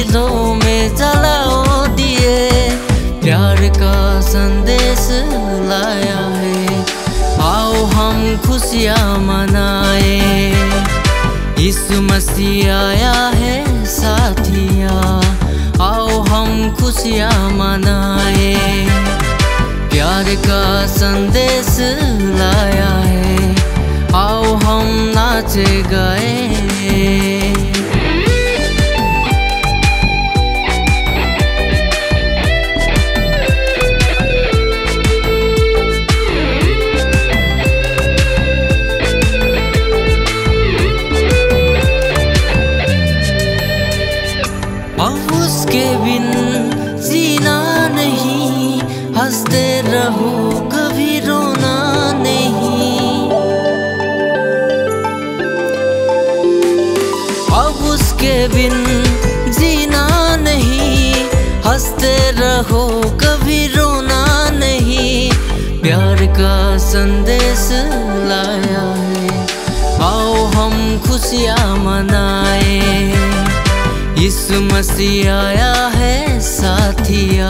दिलों में जलाओ दिए, प्यार का संदेश लाया है। आओ हम खुशियाँ मनाए, यीशु मसीह आया है साथिया। आओ हम खुशियाँ मनाए, प्यार का संदेश लाया है। आओ हम नाचे गाए। अब उसके बिन जीना नहीं, हंसते रहो कभी रोना नहीं। अब उसके बिन जीना नहीं, हंसते रहो कभी रोना नहीं। प्यार का संदेश लाया है, आओ हम खुशियाँ मनाए। यीशु मसीह आया है साथिया।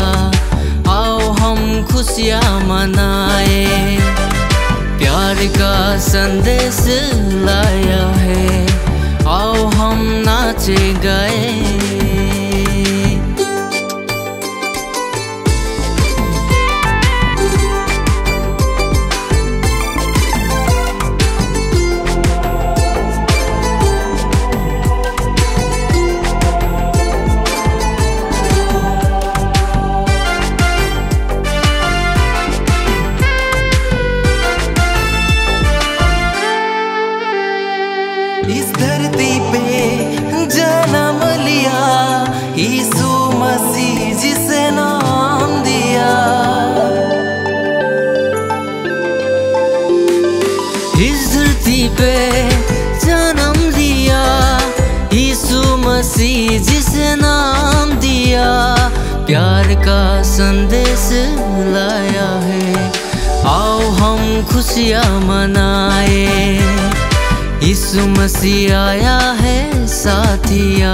आओ हम खुशियाँ मनाए, प्यार का संदेश लाया है। आओ हम नाचे गाए। इस धरती पे जन्म लिया यीशु मसीह, जिसे नाम दिया। इस धरती पे जन्म लिया यीशु मसीह, जिसे नाम दिया। प्यार का संदेश लाया है, आओ हम खुशियाँ मनाए। यीशु मसीह आया है साथिया।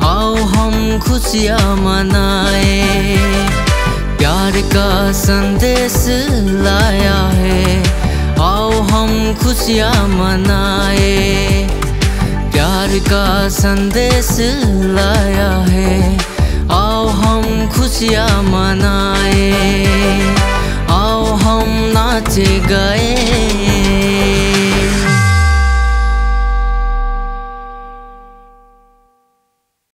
आओ हम खुशियाँ मनाए, प्यार का संदेश लाया है। आओ हम खुशियाँ मनाए, प्यार का संदेश लाया